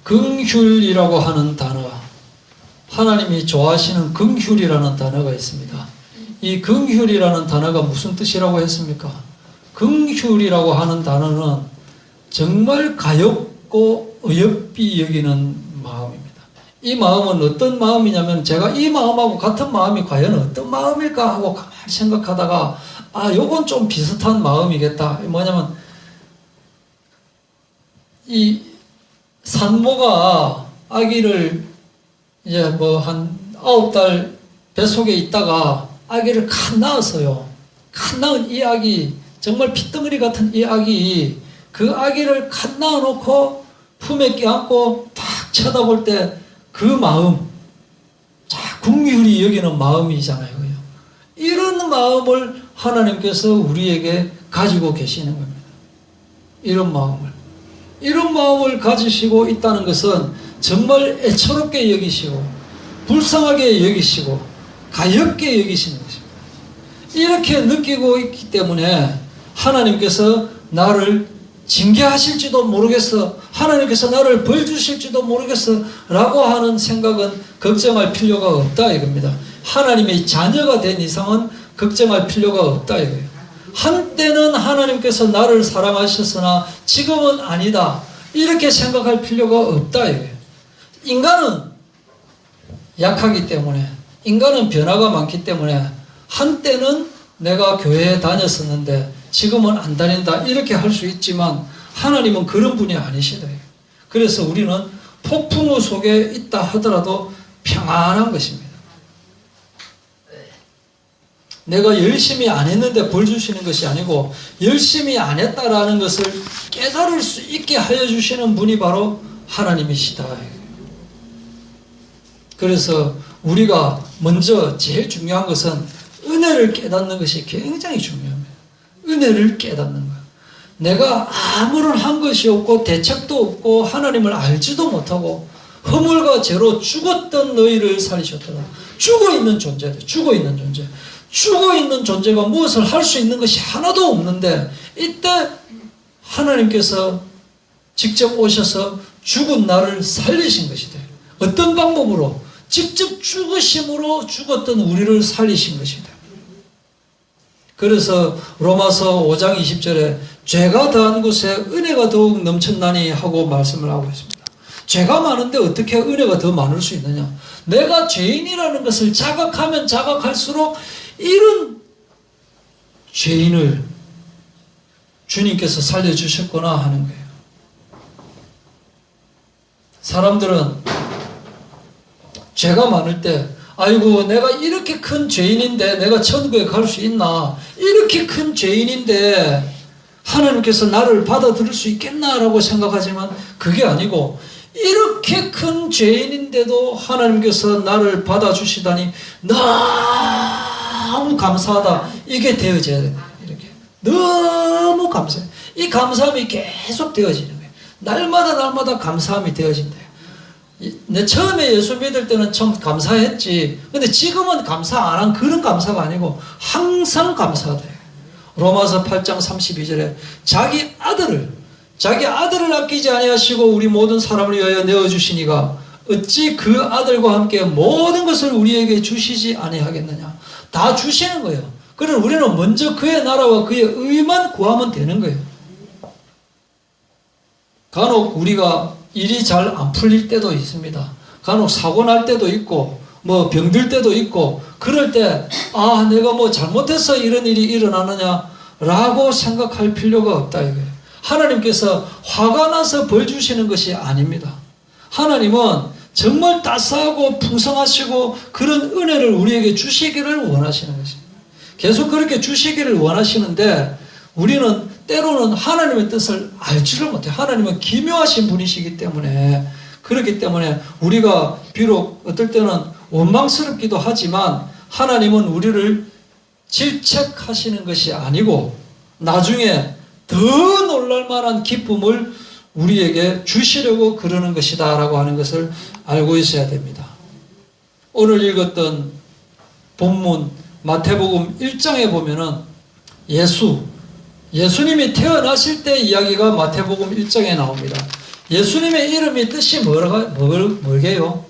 긍휼이라고 하는 단어, 하나님이 좋아하시는 긍휼이라는 단어가 있습니다. 이 긍휼이라는 단어가 무슨 뜻이라고 했습니까? 긍휼이라고 하는 단어는 정말 가엾고 어여삐 여기는 마음입니다. 이 마음은 어떤 마음이냐면, 제가 이 마음하고 같은 마음이 과연 어떤 마음일까 하고 가만히 생각하다가 요건 좀 비슷한 마음이겠다. 뭐냐면, 이 산모가 아기를 이제 뭐 한 9달 뱃속에 있다가 아기를 칸 낳았어요. 칸 낳은 이 아기, 정말 핏덩어리 같은 이 아기, 그 아기를 칸 낳아놓고 품에 껴안고 탁 쳐다볼 때 그 마음, 긍휼히 여기는 마음이잖아요. 이런 마음을 하나님께서 우리에게 가지고 계시는 겁니다. 이런 마음을 가지시고 있다는 것은 정말 애처롭게 여기시고 불쌍하게 여기시고 가엾게 여기시는 것입니다. 이렇게 느끼고 있기 때문에 하나님께서 나를 징계하실지도 모르겠어, 하나님께서 나를 벌 주실지도 모르겠어 라고 하는 생각은 걱정할 필요가 없다 이겁니다. 하나님의 자녀가 된 이상은 걱정할 필요가 없다 이거예요. 한때는 하나님께서 나를 사랑하셨으나 지금은 아니다, 이렇게 생각할 필요가 없다 이거예요. 인간은 약하기 때문에, 인간은 변화가 많기 때문에 한때는 내가 교회에 다녔었는데 지금은 안 다닌다 이렇게 할 수 있지만, 하나님은 그런 분이 아니시다. 그래서 우리는 폭풍우 속에 있다 하더라도 평안한 것입니다. 내가 열심히 안 했는데 벌 주시는 것이 아니고, 열심히 안 했다라는 것을 깨달을 수 있게 하여 주시는 분이 바로 하나님이시다. 그래서 우리가 먼저 제일 중요한 것은 은혜를 깨닫는 것이 굉장히 중요합니다. 은혜를 깨닫는 거예요. 내가 아무런 한 것이 없고 대책도 없고 하나님을 알지도 못하고 허물과 죄로 죽었던 너희를 살리셨더라. 죽어있는 존재들, 죽어있는 존재가 무엇을 할 수 있는 것이 하나도 없는데, 이때 하나님께서 직접 오셔서 죽은 나를 살리신 것이다. 어떤 방법으로? 직접 죽으심으로 죽었던 우리를 살리신 것이다. 그래서 로마서 5장 20절에 죄가 더한 곳에 은혜가 더욱 넘쳤나니 하고 말씀을 하고 있습니다. 죄가 많은데 어떻게 은혜가 더 많을 수 있느냐? 내가 죄인이라는 것을 자각하면 자각할수록 이런 죄인을 주님께서 살려주셨구나 하는 거예요. 사람들은 죄가 많을 때, 아이고 내가 이렇게 큰 죄인인데 내가 천국에 갈 수 있나, 이렇게 큰 죄인인데 하나님께서 나를 받아들일 수 있겠나라고 생각하지만, 그게 아니고 이렇게 큰 죄인인데도 하나님께서 나를 받아주시다니 너무 감사하다, 이게 되어져야 된다. 이렇게 너무 감사해. 이 감사함이 계속 되어지는 거예요. 날마다 감사함이 되어진다. 내 처음에 예수 믿을 때는 참 감사했지. 근데 지금은 감사 안 한 그런 감사가 아니고 항상 감사하다. 로마서 8장 32절에 자기 아들을 아끼지 아니하시고 우리 모든 사람을 위하여 내어주시니가 어찌 그 아들과 함께 모든 것을 우리에게 주시지 아니하겠느냐. 다 주시는 거예요. 그러나 우리는 먼저 그의 나라와 그의 의만 구하면 되는 거예요. 간혹 우리가 일이 잘 안 풀릴 때도 있습니다. 간혹 사고 날 때도 있고 뭐 병들 때도 있고, 그럴 때 내가 뭐 잘못해서 이런 일이 일어나느냐 라고 생각할 필요가 없다 이거예요. 하나님께서 화가 나서 벌 주시는 것이 아닙니다. 하나님은 정말 따스하고 풍성하시고 그런 은혜를 우리에게 주시기를 원하시는 것입니다. 계속 그렇게 주시기를 원하시는데, 우리는 때로는 하나님의 뜻을 알지를 못해요. 하나님은 기묘하신 분이시기 때문에, 그렇기 때문에 우리가 비록 어떨 때는 원망스럽기도 하지만 하나님은 우리를 질책하시는 것이 아니고 나중에 더 놀랄만한 기쁨을 우리에게 주시려고 그러는 것이다 라고 하는 것을 알고 있어야 됩니다. 오늘 읽었던 본문 마태복음 1장에 보면은 예수님이 태어나실 때 이야기가 마태복음 1장에 나옵니다. 예수님의 이름의 뜻이 뭐게요?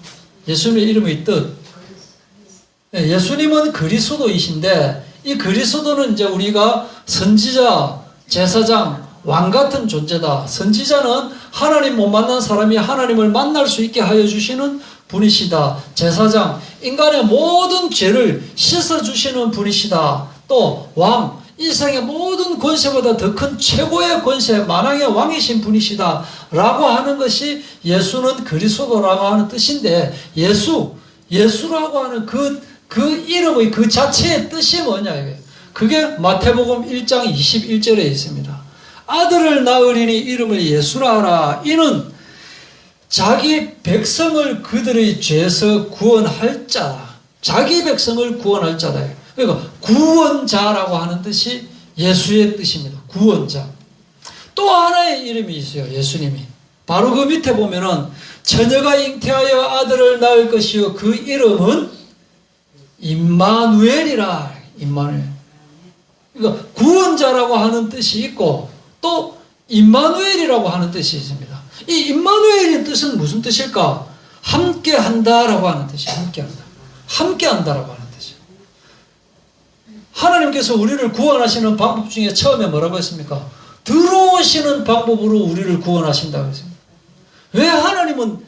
예수님의 이름의 뜻. 예수님은 그리스도이신데, 이 그리스도는 이제 우리가 선지자, 제사장, 왕 같은 존재다. 선지자는 하나님 못 만난 사람이 하나님을 만날 수 있게 하여 주시는 분이시다. 제사장, 인간의 모든 죄를 씻어주시는 분이시다. 또 왕, 이 세상의 모든 권세보다 더 큰 최고의 권세, 만왕의 왕이신 분이시다 라고 하는 것이 예수는 그리스도라고 하는 뜻인데, 예수라고 하는 그 이름의 그 자체의 뜻이 뭐냐 이거예요. 그게 마태복음 1장 21절에 있습니다. 아들을 낳으리니 이름을 예수라 하라. 이는 자기 백성을 그들의 죄에서 구원할 자다. 자기 백성을 구원할 자다. 그러니까 구원자라고 하는 뜻이 예수의 뜻입니다. 구원자. 또 하나의 이름이 있어요. 예수님이. 바로 그 밑에 보면은 처녀가 잉태하여 아들을 낳을 것이요 그 이름은 임마누엘이라. 임마누엘. 그러니까 구원자라고 하는 뜻이 있고 또 임마누엘이라고 하는 뜻이 있습니다. 이 임마누엘의 뜻은 무슨 뜻일까? 함께한다라고 하는 뜻이에요. 함께한다. 함께한다라고 하는 뜻이에요. 하나님께서 우리를 구원하시는 방법 중에 처음에 뭐라고 했습니까? 들어오시는 방법으로 우리를 구원하신다고 했습니다. 왜 하나님은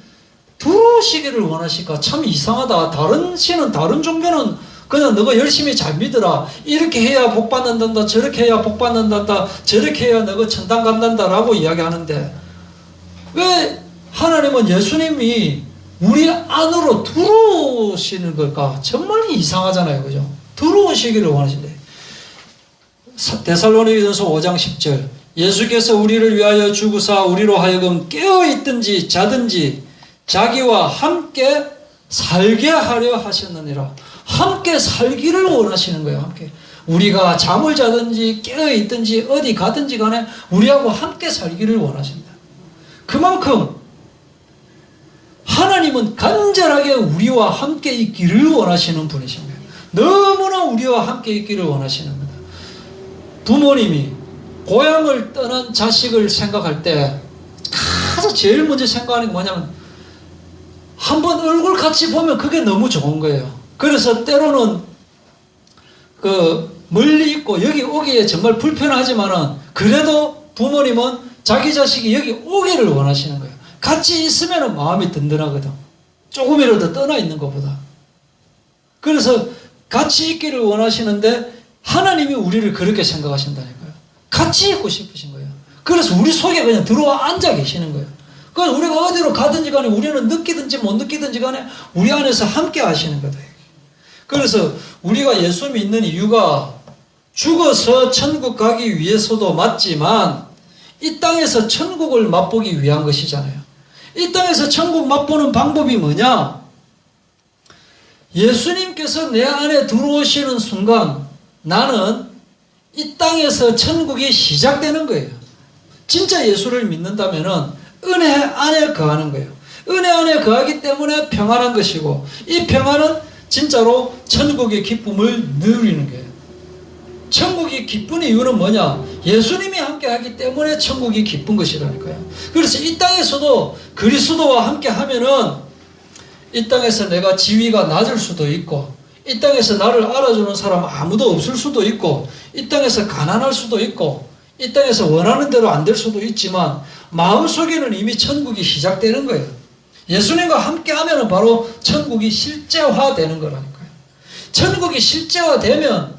들어오시기를 원하실까? 참 이상하다. 다른 신은, 다른 종교는 그냥 너가 열심히 잘 믿어라. 이렇게 해야 복 받는단다. 저렇게 해야 복 받는단다. 저렇게 해야 너가 천당 간단다 라고 이야기하는데, 왜 하나님은 예수님이 우리 안으로 들어오시는 걸까? 정말 이상하잖아요. 그죠? 들어오시기를 원하신대. 데살로니가전서 5장 10절. 예수께서 우리를 위하여 죽으사 우리로 하여금 깨어있든지 자든지 자기와 함께 살게 하려 하셨느니라. 함께 살기를 원하시는 거예요. 함께. 우리가 잠을 자든지 깨어있든지 어디 가든지 간에 우리하고 함께 살기를 원하십니다. 그만큼 하나님은 간절하게 우리와 함께 있기를 원하시는 분이십니다. 너무나 우리와 함께 있기를 원하시는 겁니다. 부모님이 고향을 떠난 자식을 생각할 때 가장 제일 먼저 생각하는 게 뭐냐면 한번 얼굴 같이 보면 그게 너무 좋은 거예요. 그래서 때로는 멀리 있고 여기 오기에 정말 불편하지만은 그래도 부모님은 자기 자식이 여기 오기를 원하시는 거예요. 같이 있으면 마음이 든든하거든. 조금이라도 떠나 있는 것보다. 그래서 같이 있기를 원하시는데 하나님이 우리를 그렇게 생각하신다니까요. 같이 있고 싶으신 거예요. 그래서 우리 속에 그냥 들어와 앉아 계시는 거예요. 그래서 우리가 어디로 가든지 간에 우리는 느끼든지 못 느끼든지 간에 우리 안에서 함께 하시는 거다. 그래서 우리가 예수 믿는 이유가 죽어서 천국 가기 위해서도 맞지만 이 땅에서 천국을 맛보기 위한 것이잖아요. 이 땅에서 천국 맛보는 방법이 뭐냐? 예수님께서 내 안에 들어오시는 순간 나는 이 땅에서 천국이 시작되는 거예요. 진짜 예수를 믿는다면은 은혜 안에 거하는 거예요. 은혜 안에 거하기 때문에 평안한 것이고 이 평안은 진짜로 천국의 기쁨을 누리는 거예요. 천국이 기쁜 이유는 뭐냐? 예수님이 함께 하기 때문에 천국이 기쁜 것이라니까요. 그래서 이 땅에서도 그리스도와 함께 하면은 이 땅에서 내가 지위가 낮을 수도 있고 이 땅에서 나를 알아주는 사람 아무도 없을 수도 있고 이 땅에서 가난할 수도 있고 이 땅에서 원하는 대로 안 될 수도 있지만 마음속에는 이미 천국이 시작되는 거예요. 예수님과 함께 하면 바로 천국이 실제화되는 거라니까요. 천국이 실제화되면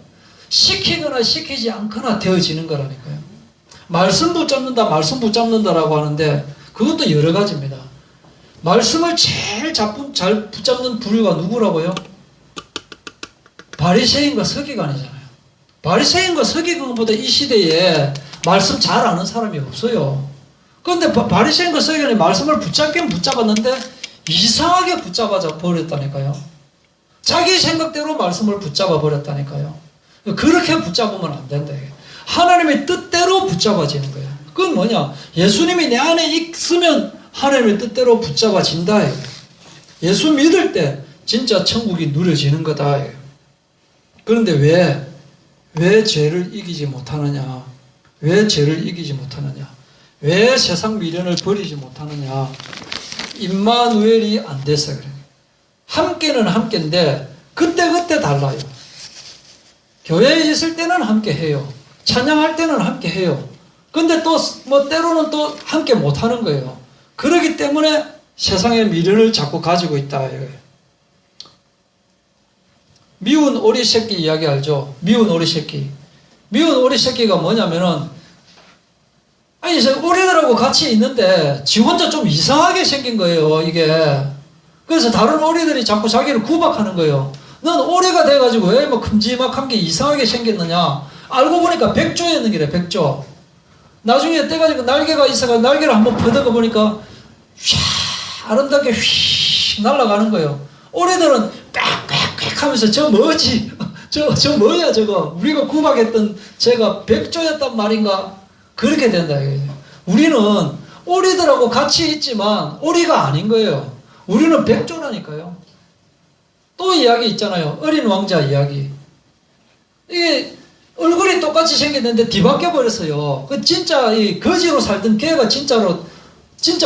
시키거나 시키지 않거나 되어지는 거라니까요. 말씀 붙잡는다라고 하는데 그것도 여러 가지입니다. 말씀을 제일 잘 붙잡는 부류가 누구라고요? 바리새인과 서기관이잖아요. 바리새인과 서기관보다 이 시대에 말씀 잘 아는 사람이 없어요. 그런데 바리새인과 서기관이 말씀을 붙잡긴 붙잡았는데 이상하게 붙잡아 버렸다니까요. 자기 생각대로 말씀을 붙잡아 버렸다니까요. 그렇게 붙잡으면 안 된다. 하나님의 뜻대로 붙잡아지는 거예요. 그건 뭐냐? 예수님이 내 안에 있으면 하나님의 뜻대로 붙잡아진다. 예수 믿을 때 진짜 천국이 누려지는 거다. 그런데 왜 죄를 이기지 못하느냐? 왜 죄를 이기지 못하느냐? 왜 세상 미련을 버리지 못하느냐? 임마누엘이 안 돼서 그래요. 함께는 함께인데 그때그때 달라요. 교회에 있을 때는 함께 해요. 찬양할 때는 함께 해요. 근데 또 뭐 때로는 또 함께 못하는 거예요. 그렇기 때문에 세상의 미련을 자꾸 가지고 있다 이거예요. 미운 오리 새끼 이야기 알죠? 미운 오리 새끼. 미운 오리 새끼가 뭐냐면은, 아니, 오리들하고 같이 있는데, 지 혼자 좀 이상하게 생긴 거예요, 이게. 그래서 다른 오리들이 자꾸 자기를 구박하는 거예요. 넌 오리가 돼가지고 왜 뭐 큼지막한 게 이상하게 생겼느냐? 알고 보니까 백조였는 게 백조. 나중에 떼가지고 날개가 있어가 날개를 한번 퍼덕어 보니까, 휘 아름답게 휘 날아가는 거예요. 오리들은 꽥꽥꽥 하면서 저 뭐지? 저 뭐야 저거? 우리가 구박했던 제가 백조였단 말인가? 그렇게 된다 이거예요. 우리는 오리들하고 같이 있지만 오리가 아닌 거예요. 우리는 백조라니까요. 또 이야기 있잖아요. 어린 왕자 이야기. 이게 얼굴이 똑같이 생겼는데 뒤바뀌어 버렸어요. 그 진짜 이 거지로 살던 걔가 진짜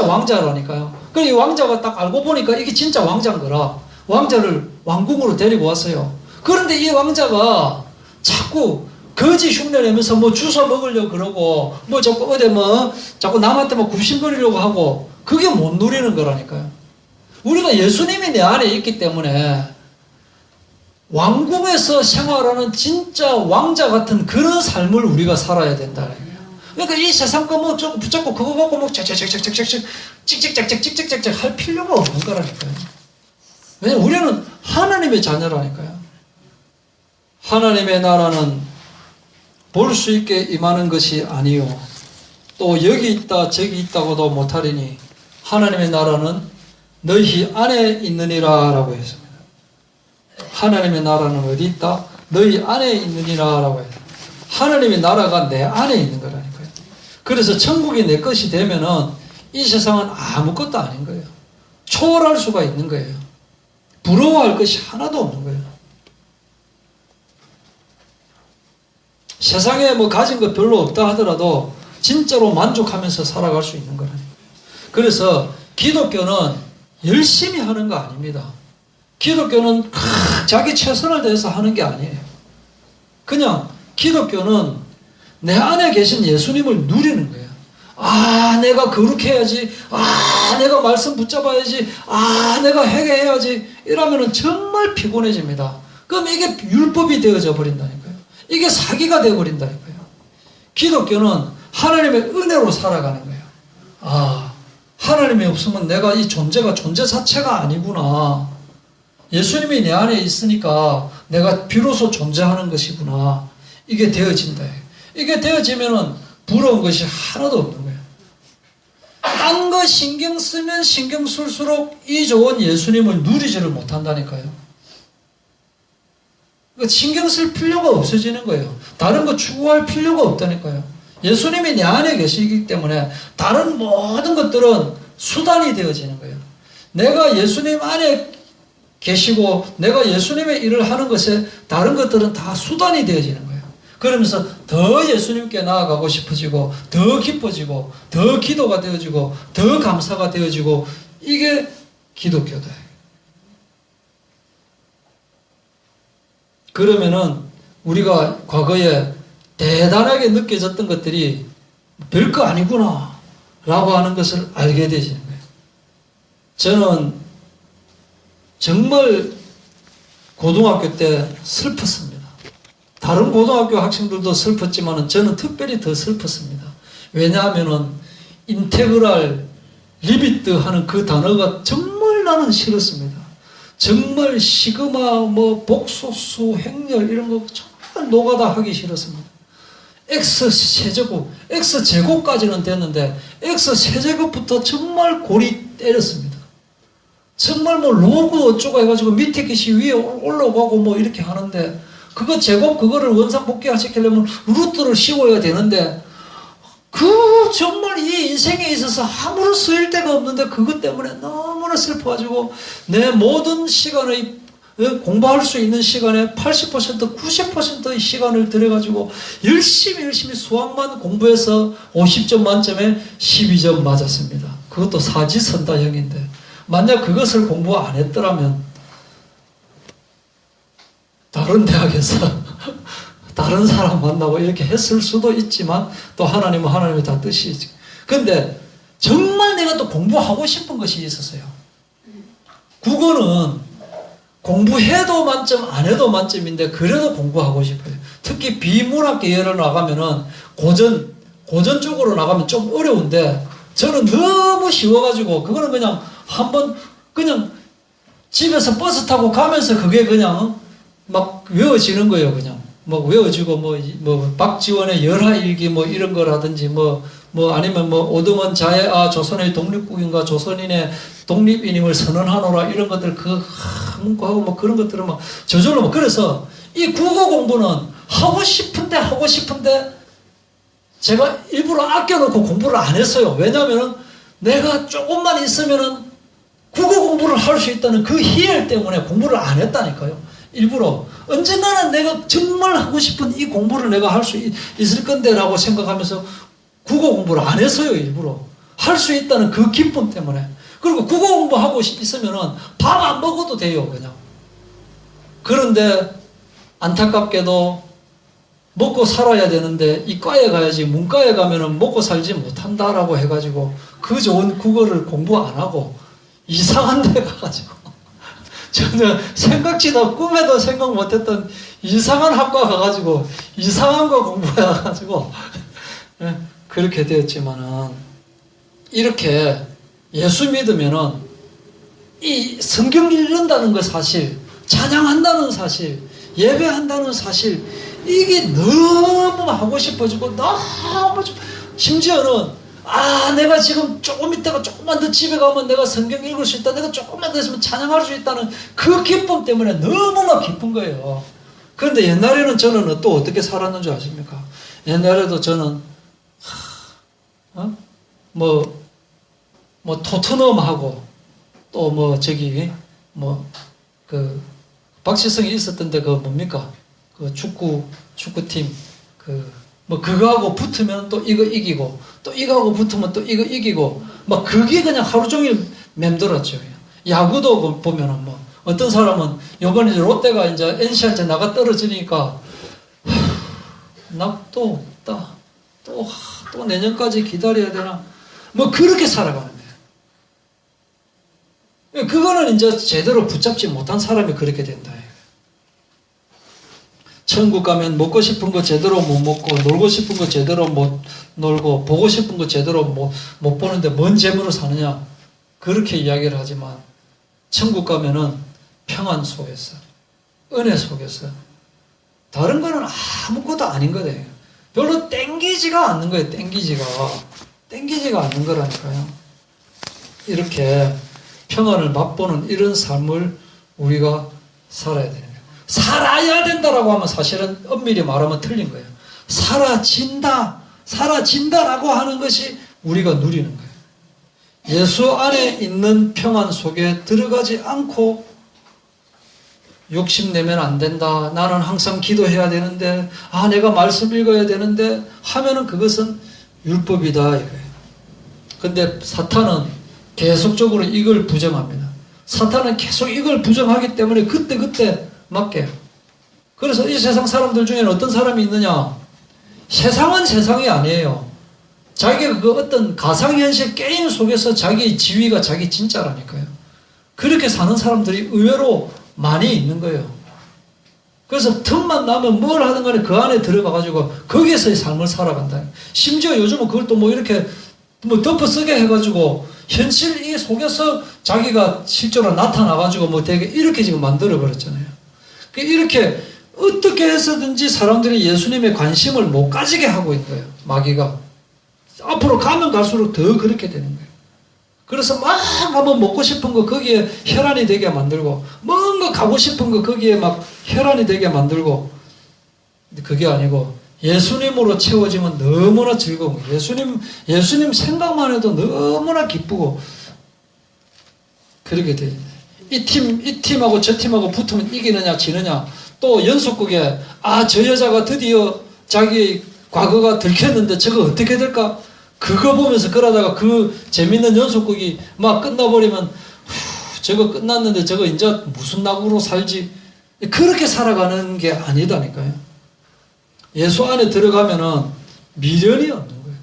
왕자라니까요. 그리고 이 왕자가 딱 알고 보니까 이게 진짜 왕자인 거라 왕자를 왕궁으로 데리고 왔어요. 그런데 이 왕자가 자꾸 거지 흉내내면서 뭐 주워 먹으려고 그러고 뭐 자꾸 어디 뭐 자꾸 남한테 뭐 굽신거리려고 하고 그게 못 누리는 거라니까요. 우리가 예수님이 내 안에 있기 때문에 왕궁에서 생활하는 진짜 왕자 같은 그런 삶을 우리가 살아야 된다는 거예요. 그러니까 이 세상 거 뭐 붙잡고 그거 갖고 뭐 찍찍찍찍찍찍찍찍찍찍찍찍 할 필요가 없는 거라니까요. 왜냐면 우리는 하나님의 자녀라니까요. 하나님의 나라는 볼 수 있게 임하는 것이 아니요 또 여기 있다 저기 있다고도 못하리니 하나님의 나라는 너희 안에 있느니라 라고 했습니다. 하나님의 나라는 어디 있다? 너희 안에 있느니라 라고 했습니다. 하나님의 나라가 내 안에 있는 거라니까요. 그래서 천국이 내 것이 되면은 이 세상은 아무것도 아닌 거예요. 초월할 수가 있는 거예요. 부러워할 것이 하나도 없는 거예요. 세상에 뭐 가진 것 별로 없다 하더라도 진짜로 만족하면서 살아갈 수 있는 거라니까요. 그래서 기독교는 열심히 하는 거 아닙니다. 기독교는 자기 최선을 다해서 하는 게 아니에요. 그냥 기독교는 내 안에 계신 예수님을 누리는 거예요. 아, 내가 거룩해 해야지. 아, 내가 말씀 붙잡아야지. 아, 내가 회개해야지. 이러면은 정말 피곤해집니다. 그럼 이게 율법이 되어져 버린다니까요. 이게 사기가 되어 버린다니까요. 기독교는 하나님의 은혜로 살아가는 거예요. 아, 하나님이 없으면 내가 이 존재가 존재 자체가 아니구나. 예수님이 내 안에 있으니까 내가 비로소 존재하는 것이구나. 이게 되어진다. 이게 되어지면은 부러운 것이 하나도 없는 거예요. 딴 거 신경 쓰면 신경 쓸수록 이 좋은 예수님을 누리지를 못한다니까요. 신경 쓸 필요가 없어지는 거예요. 다른 거 추구할 필요가 없다니까요. 예수님이 내 안에 계시기 때문에 다른 모든 것들은 수단이 되어지는 거예요. 내가 예수님 안에 계시고 내가 예수님의 일을 하는 것에 다른 것들은 다 수단이 되어지는 거예요. 그러면서 더 예수님께 나아가고 싶어지고 더 기뻐지고 더 기도가 되어지고 더 감사가 되어지고 이게 기독교다. 그러면은 우리가 과거에 대단하게 느껴졌던 것들이 별거 아니구나 라고 하는 것을 알게 되시는 거예요. 저는 정말 고등학교 때 슬펐습니다. 다른 고등학교 학생들도 슬펐지만 저는 특별히 더 슬펐습니다. 왜냐하면은 인테그랄, 리미트 하는 그 단어가 정말 나는 싫었습니다. 정말 시그마, 뭐 복소수, 행렬 이런 거 정말 노가다 하기 싫었습니다. X 세제곱, X 제곱까지는 됐는데 X 세제곱부터 정말 골이 때렸습니다. 정말 뭐 로그 어쩌고 해가지고 밑에 것이 위에 올라가고 뭐 이렇게 하는데 그거 제곱 그거를 원상복귀 시키려면 루트를 씌워야 되는데 그 정말 이 인생에 있어서 아무런 쓰일 데가 없는데 그것 때문에 너무나 슬퍼가지고 내 모든 시간의 공부할 수 있는 시간에 80%, 90%의 시간을 들여가지고 열심히 수학만 공부해서 50점 만점에 12점 맞았습니다. 그것도 사지선다형인데 만약 그것을 공부 안 했더라면 다른 대학에서 다른 사람 만나고 이렇게 했을 수도 있지만 또 하나님은 하나님의 다 뜻이지. 근데 정말 내가 또 공부하고 싶은 것이 있었어요. 국어는 공부해도 만점, 안 해도 만점인데 그래도 공부하고 싶어요. 특히 비문학 계열로 나가면은 고전 쪽으로 나가면 좀 어려운데 저는 너무 쉬워가지고 그거는 그냥 한번 그냥 집에서 버스 타고 가면서 그게 그냥 막 외워지는 거예요. 그냥 뭐 외워지고 뭐 박지원의 열하일기 뭐 이런 거라든지 뭐 아니면 뭐 오등원 자의 조선의 독립국인과 조선인의 독립인임을 선언하노라 이런 것들 문구하고 뭐 그런 것들은 막 저절로 뭐 그래서 이 국어 공부는 하고 싶은데 제가 일부러 아껴놓고 공부를 안 했어요. 왜냐하면 내가 조금만 있으면은 국어 공부를 할 수 있다는 그 희열 때문에 공부를 안 했다니까요. 일부러 언젠가는 내가 정말 하고 싶은 이 공부를 내가 할 수 있을 건데라고 생각하면서 국어 공부를 안 했어요. 일부러 할 수 있다는 그 기쁨 때문에. 그리고 국어 공부하고 있으면은 밥 안 먹어도 돼요. 그냥. 그런데 안타깝게도 먹고 살아야 되는데 이과에 가야지 문과에 가면은 먹고 살지 못한다라고 해가지고 그 좋은 국어를 공부 안 하고 이상한 데 가가지고 저는 생각지도 꿈에도 생각 못했던 이상한 학과 가가지고 이상한 거 공부해가지고 그렇게 되었지만은 이렇게 예수 믿으면은 이 성경 읽는다는 것 사실, 찬양한다는 사실, 예배한다는 사실 이게 너무 하고 싶어지고 너무 심지어는 내가 지금 조금 있다가 조금만 더 집에 가면 내가 성경 읽을 수 있다. 내가 조금만 더 있으면 찬양할 수 있다는 그 기쁨 때문에 너무나 기쁜 거예요. 그런데 옛날에는 저는 또 어떻게 살았는 줄 아십니까? 옛날에도 저는 토트넘하고 또 박시성이 있었던데 뭡니까? 그 축구팀 그거하고 붙으면 또 이거 이기고 또 이거하고 붙으면 또 이거 이기고 막 그게 그냥 하루 종일 맴돌았죠. 야구도 보면은 어떤 사람은 요번에 롯데가 이제 NC한테 나가 떨어지니까 또 내년까지 기다려야 되나 그렇게 살아가는 거예요. 그거는 이제 제대로 붙잡지 못한 사람이 그렇게 된다. 천국 가면 먹고 싶은 거 제대로 못 먹고 놀고 싶은 거 제대로 못 놀고 보고 싶은 거 제대로 못 보는데 뭔 재물을 사느냐 그렇게 이야기를 하지만 천국 가면은 평안 속에서 은혜 속에서 다른 거는 아무것도 아닌 거예요. 별로 땡기지가 않는 거예요. 땡기지가 않는 거라니까요. 이렇게 평안을 맛보는 이런 삶을 우리가 살아야 되는 거예요. 살아야 된다라고 하면 사실은 엄밀히 말하면 틀린 거예요. 사라진다라고 하는 것이 우리가 누리는 거예요. 예수 안에 있는 평안 속에 들어가지 않고 욕심내면 안 된다. 나는 항상 기도해야 되는데 내가 말씀 읽어야 되는데 하면은 그것은 율법이다 이거예요. 근데 사탄은 계속적으로 이걸 부정합니다. 사탄은 계속 이걸 부정하기 때문에 그때 맞게. 그래서 이 세상 사람들 중에는 어떤 사람이 있느냐? 세상은 세상이 아니에요. 자기가 그 어떤 가상현실 게임 속에서 자기 지위가 자기 진짜라니까요. 그렇게 사는 사람들이 의외로 많이 있는 거예요. 그래서 틈만 나면 뭘 하든 간에 그 안에 들어가가지고 거기에서의 삶을 살아간다. 심지어 요즘은 그걸 또 이렇게 덮어쓰게 해가지고 현실 이 속에서 자기가 실제로 나타나가지고 되게 이렇게 지금 만들어버렸잖아요. 이렇게 어떻게 해서든지 사람들이 예수님의 관심을 못 가지게 하고 있는 거예요. 마귀가. 앞으로 가면 갈수록 더 그렇게 되는 거예요. 그래서 막 한번 먹고 싶은 거 거기에 혈안이 되게 만들고 뭔가 가고 싶은 거 거기에 막 혈안이 되게 만들고 근데 그게 아니고 예수님으로 채워지면 너무나 즐거운 거예요. 예수님 생각만 해도 너무나 기쁘고 그렇게 돼요. 이 팀하고 저 팀하고 붙으면 이기느냐, 지느냐. 또 연속극에, 저 여자가 드디어 자기 과거가 들켰는데 저거 어떻게 될까? 그거 보면서 그러다가 그 재밌는 연속극이 막 끝나버리면, 저거 끝났는데 저거 이제 무슨 낙으로 살지? 그렇게 살아가는 게 아니다니까요. 예수 안에 들어가면은 미련이 없는 거예요.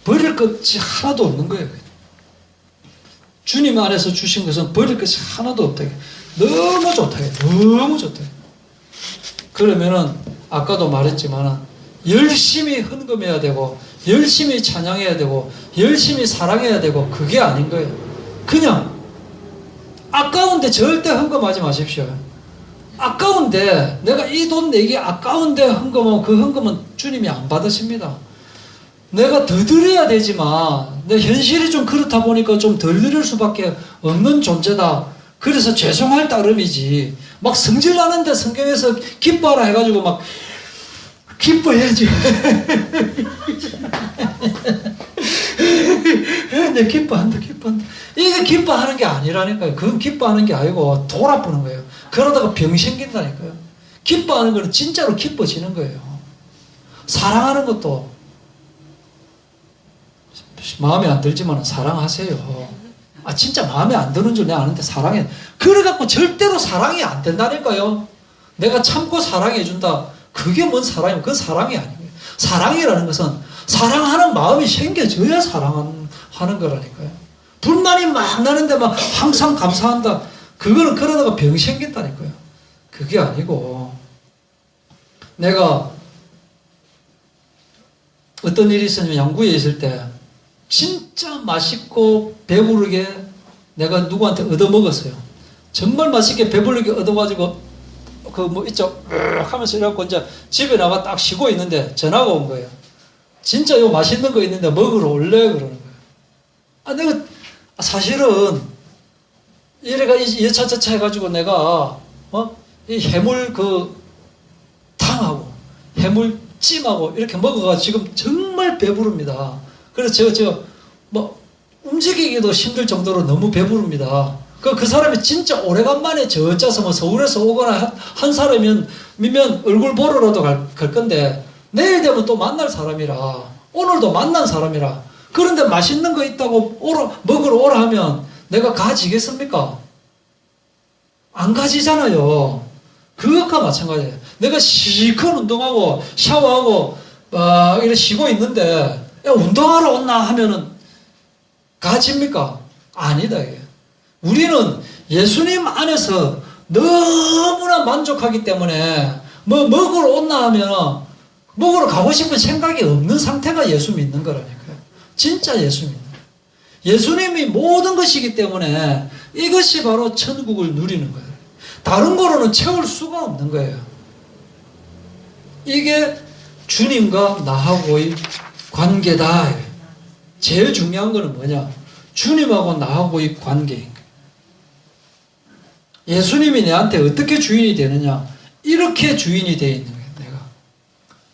버릴 것이 하나도 없는 거예요. 주님 안에서 주신 것은 버릴 것이 하나도 없다. 너무 좋다. 너무 좋다. 그러면은 아까도 말했지만 열심히 헌금해야 되고 열심히 찬양해야 되고 열심히 사랑해야 되고 그게 아닌 거예요. 그냥 아까운데 절대 헌금하지 마십시오. 아까운데 내가 이 돈 내기 아까운데 헌금하면 그 헌금은 주님이 안 받으십니다. 내가 더 드려야 되지만 내 현실이 좀 그렇다 보니까 좀 덜 드릴 수밖에 없는 존재다. 그래서 죄송할 따름이지. 막 성질 나는데 성경에서 기뻐하라 해가지고 막 기뻐해야지. 내 기뻐한다. 이게 기뻐하는 게 아니라니까요. 그건 기뻐하는 게 아니고 돌아보는 거예요. 그러다가 병 생긴다니까요. 기뻐하는 거는 진짜로 기뻐지는 거예요. 사랑하는 것도 마음에 안 들지만 사랑하세요. 진짜 마음에 안 드는 줄 내가 아는데 사랑해. 그래갖고 절대로 사랑이 안 된다니까요. 내가 참고 사랑해준다. 그게 뭔 사랑이면 그건 사랑이 아니에요. 사랑이라는 것은 사랑하는 마음이 생겨져야 사랑하는 거라니까요. 불만이 막 나는데 막 항상 감사한다. 그거는 그러다가 병 생긴다니까요. 그게 아니고 내가 어떤 일이 있었냐면 양구에 있을 때 진짜 맛있고 배부르게 내가 누구한테 얻어먹었어요. 정말 맛있게 배부르게 얻어가지고 그 뭐 있죠 하면서 이래갖고 이제 집에 나가 딱 쉬고 있는데 전화가 온 거예요. 진짜 요 맛있는 거 있는데 먹으러 올래? 그러는 거예요. 내가 사실은 이래가 여차저차 해가지고 내가 이 해물 그 탕하고 해물찜하고 이렇게 먹어가 지금 정말 배부릅니다. 그래서 제가 뭐 움직이기도 힘들 정도로 너무 배부릅니다. 그 사람이 진짜 오래간만에 저짜서 뭐 서울에서 오거나 한 사람이면 얼굴 보러라도 갈 건데 내일 되면 또 만날 사람이라 오늘도 만난 사람이라 그런데 맛있는 거 있다고 먹으러 오라 하면 내가 가지겠습니까? 안 가지잖아요. 그것과 마찬가지예요. 내가 실컷 운동하고 샤워하고 막 이렇게 쉬고 있는데 야, 운동하러 온나 하면은 가집니까? 아니다 이게. 우리는 예수님 안에서 너무나 만족하기 때문에 뭐 먹으러 온나 하면 먹으러 가고 싶은 생각이 없는 상태가 예수 믿는 거라니까요. 진짜 예수 믿는 거예요. 예수님이 모든 것이기 때문에 이것이 바로 천국을 누리는 거예요. 다른 거로는 채울 수가 없는 거예요. 이게 주님과 나하고의 관계다. 제일 중요한 거는 뭐냐? 주님하고 나하고의 관계인 거예요. 예수님이 내한테 어떻게 주인이 되느냐? 이렇게 주인이 되어 있는 거예요. 내가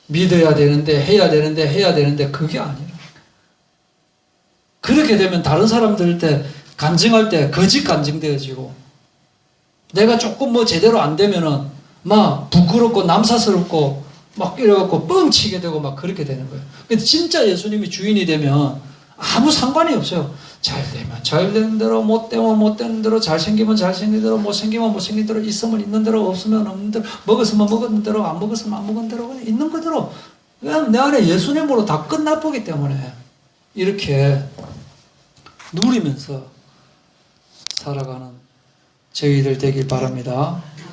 믿어야 되는데 해야 되는데 그게 아니라 그렇게 되면 다른 사람들한테 간증할 때 거짓 간증되어지고 내가 조금 뭐 제대로 안 되면은 막 부끄럽고 남사스럽고 막 이래갖고 뻥치게 되고 막 그렇게 되는 거예요. 근데 진짜 예수님이 주인이 되면 아무 상관이 없어요. 잘 되면 잘 되는 대로, 못 되면 못 되는 대로, 잘생기면 잘생긴 대로, 못생기면 못생긴 대로, 있으면 있는 대로, 없으면 없는 대로, 먹었으면 먹었는 대로, 안 먹었으면 안 먹은 대로, 그냥 있는 그대로. 왜냐하면 내 안에 예수님으로 다 끝나보기 때문에 이렇게 누리면서 살아가는 저희들 되길 바랍니다.